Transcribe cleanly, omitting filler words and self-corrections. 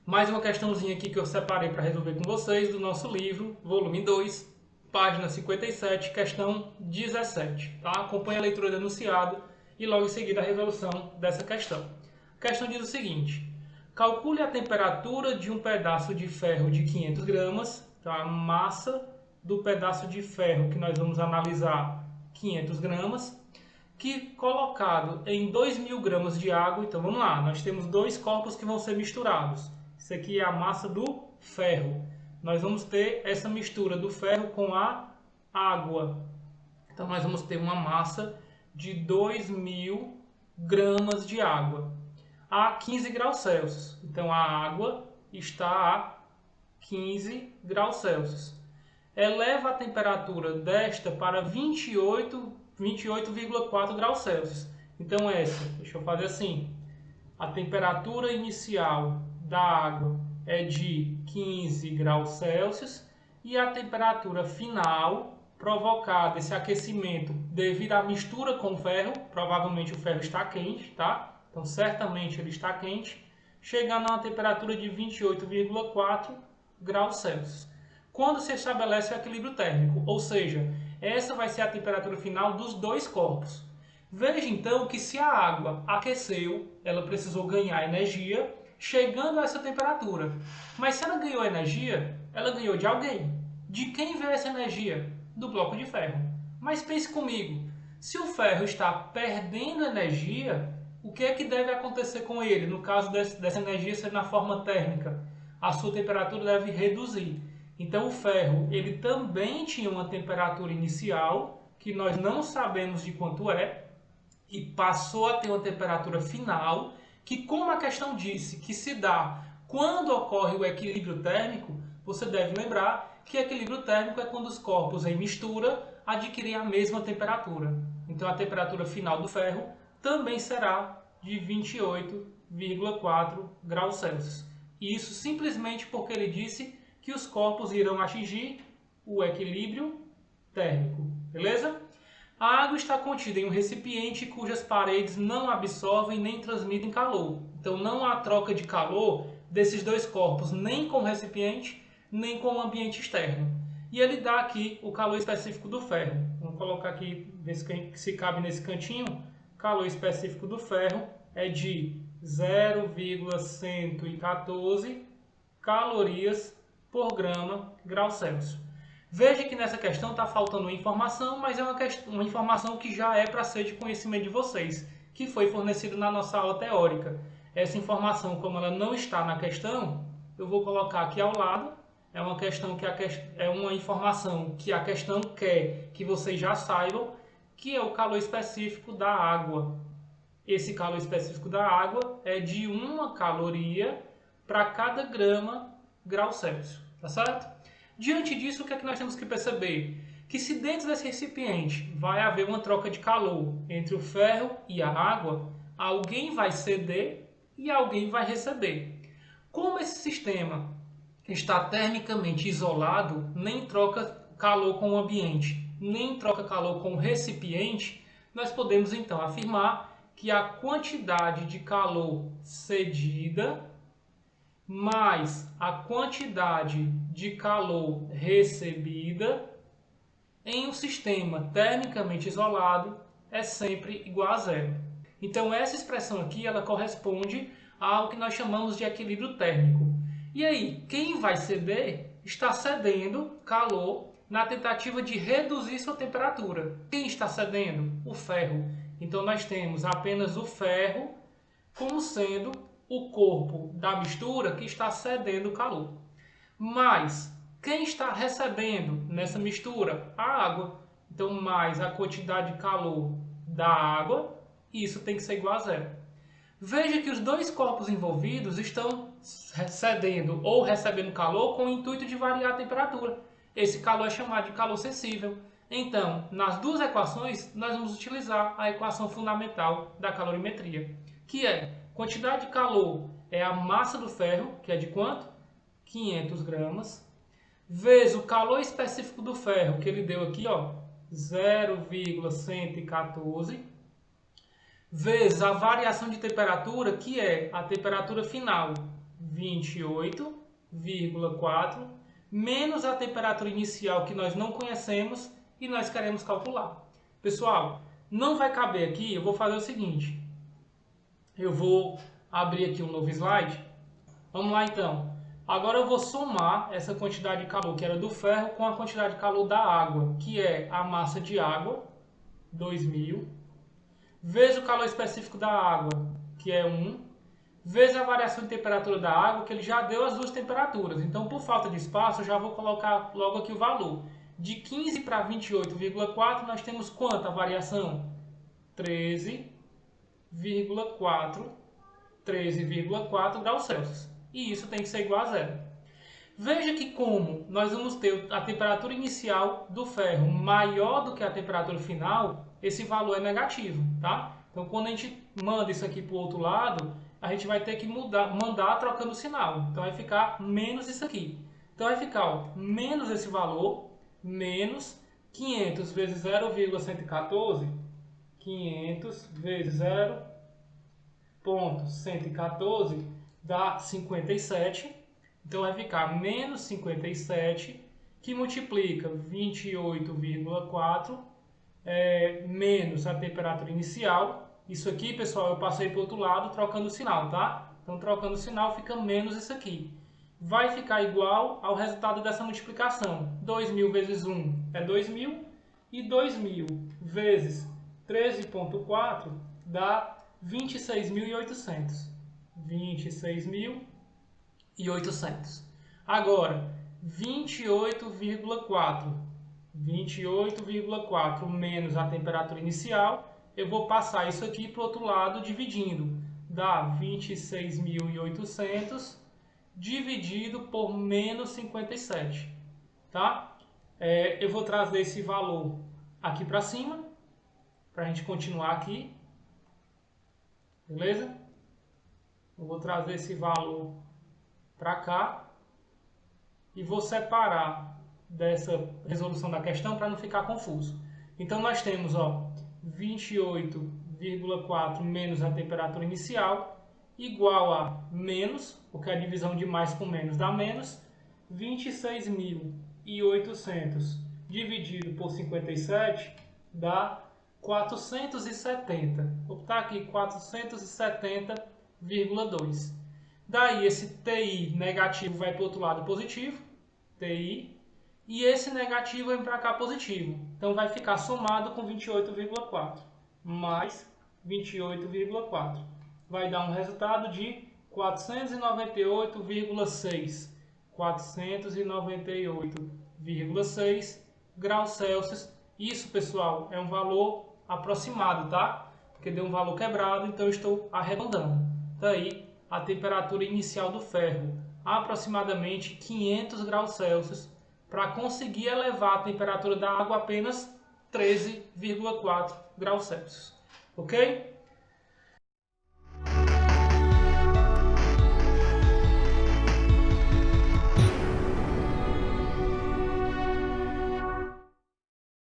Mais uma questãozinha aqui que eu separei para resolver com vocês do nosso livro, volume 2, página 57, questão 17. Tá? Acompanhe a leitura do enunciado e logo em seguida a resolução dessa questão. A questão diz o seguinte: calcule a temperatura de um pedaço de ferro de 500 gramas, tá? A massa do pedaço de ferro que nós vamos analisar, 500 gramas, que colocado em 2.000 gramas de água. Então vamos lá, nós temos dois corpos que vão ser misturados. Isso aqui é a massa do ferro. Nós vamos ter essa mistura do ferro com a água. Então nós vamos ter uma massa de 2.000 gramas de água a 15 graus Celsius. Então a água está a 15 graus Celsius. Eleva a temperatura desta para 28,4 graus Celsius. Então essa, deixa eu fazer assim, a temperatura inicial da água é de 15 graus Celsius e a temperatura final provocada, esse aquecimento devido à mistura com o ferro, provavelmente o ferro está quente, tá? Então certamente ele está quente, chegando a uma temperatura de 28,4 graus Celsius. Quando se estabelece o equilíbrio térmico, ou seja, essa vai ser a temperatura final dos dois corpos. Veja então que se a água aqueceu, ela precisou ganhar energia, chegando a essa temperatura. Mas se ela ganhou energia, ela ganhou de alguém. De quem veio essa energia? Do bloco de ferro. Mas pense comigo, se o ferro está perdendo energia, o que é que deve acontecer com ele? No caso dessa energia ser na forma térmica, a sua temperatura deve reduzir. Então o ferro ele também tinha uma temperatura inicial, que nós não sabemos de quanto é, e passou a ter uma temperatura final, que como a questão disse que se dá quando ocorre o equilíbrio térmico, você deve lembrar que equilíbrio térmico é quando os corpos em mistura adquirem a mesma temperatura. Então a temperatura final do ferro também será de 28,4 graus Celsius. Isso simplesmente porque ele disse que os corpos irão atingir o equilíbrio térmico. Beleza? A água está contida em um recipiente cujas paredes não absorvem nem transmitem calor. Então não há troca de calor desses dois corpos, nem com o recipiente, nem com o ambiente externo. E ele dá aqui o calor específico do ferro. Vamos colocar aqui, ver se cabe nesse cantinho. O calor específico do ferro é de 0,114 calorias por grama grau Celsius. Veja que nessa questão está faltando uma informação, mas é uma informação que já é para ser de conhecimento de vocês, que foi fornecida na nossa aula teórica. Essa informação, como ela não está na questão, eu vou colocar aqui ao lado. É uma informação que a questão quer que vocês já saibam, que é o calor específico da água. Esse calor específico da água é de 1 caloria para cada grama grau Celsius, tá certo? Diante disso, o que é que nós temos que perceber? Que se dentro desse recipiente vai haver uma troca de calor entre o ferro e a água, alguém vai ceder e alguém vai receber. Como esse sistema está termicamente isolado, nem troca calor com o ambiente, nem troca calor com o recipiente, nós podemos então afirmar que a quantidade de calor cedida mais a quantidade de calor recebida em um sistema termicamente isolado é sempre igual a zero. Então essa expressão aqui ela corresponde ao que nós chamamos de equilíbrio térmico. E aí, quem vai ceder está cedendo calor na tentativa de reduzir sua temperatura. Quem está cedendo? O ferro. Então nós temos apenas o ferro como sendo o corpo da mistura que está cedendo o calor. Mas quem está recebendo nessa mistura? A água. Então, mais a quantidade de calor da água, isso tem que ser igual a zero. Veja que os dois corpos envolvidos estão cedendo ou recebendo calor com o intuito de variar a temperatura. Esse calor é chamado de calor sensível. Então, nas duas equações, nós vamos utilizar a equação fundamental da calorimetria, que é quantidade de calor é a massa do ferro, que é de quanto? 500 gramas, vezes o calor específico do ferro, que ele deu aqui, ó, 0,114, vezes a variação de temperatura, que é a temperatura final, 28,4, menos a temperatura inicial, que nós não conhecemos e nós queremos calcular. Pessoal, não vai caber aqui, eu vou fazer o seguinte. Eu vou abrir aqui um novo slide. Vamos lá então. Agora eu vou somar essa quantidade de calor que era do ferro com a quantidade de calor da água, que é a massa de água, 2000, vezes o calor específico da água, que é 1, vezes a variação de temperatura da água, que ele já deu as duas temperaturas. Então, por falta de espaço, eu já vou colocar logo aqui o valor. De 15 para 28,4, nós temos quanta variação? 13,4 graus Celsius. E isso tem que ser igual a zero. Veja que como nós vamos ter a temperatura inicial do ferro maior do que a temperatura final, esse valor é negativo, tá? Então, quando a gente manda isso aqui para o outro lado, a gente vai ter que mandar trocando o sinal. Então, vai ficar menos isso aqui. Então, vai ficar ó, menos esse valor, menos 500 vezes 0,114, 500 vezes 0,114 dá 57. Então, vai ficar menos 57, que multiplica 28,4 menos a temperatura inicial. Isso aqui, pessoal, eu passei para o outro lado trocando o sinal, tá? Então, trocando o sinal, fica menos isso aqui. Vai ficar igual ao resultado dessa multiplicação. 2.000 vezes 1 é 2.000. E 2.000 vezes 13,4 dá 26.800. 26.800. Agora, 28,4 menos a temperatura inicial, eu vou passar isso aqui para o outro lado dividindo. Dá 26.800 dividido por menos 57. Tá? Eu vou trazer esse valor aqui para cima, para a gente continuar aqui. Beleza? Eu vou trazer esse valor para cá e vou separar dessa resolução da questão para não ficar confuso. Então, nós temos 28,4 menos a temperatura inicial igual a menos, porque a divisão de mais com menos dá menos, 26.800 dividido por 57 dá 470. Vou botar aqui 470,2. Daí esse TI negativo vai para o outro lado positivo, TI, e esse negativo vem para cá positivo. Então vai ficar somado com 28,4 mais 28,4. Vai dar um resultado de 498,6. 498,6 graus Celsius. Isso, pessoal, é um valor aproximado, tá? Porque deu um valor quebrado, então eu estou arredondando. Daí a temperatura inicial do ferro, aproximadamente 500 graus Celsius, para conseguir elevar a temperatura da água apenas 13,4 graus Celsius. Ok?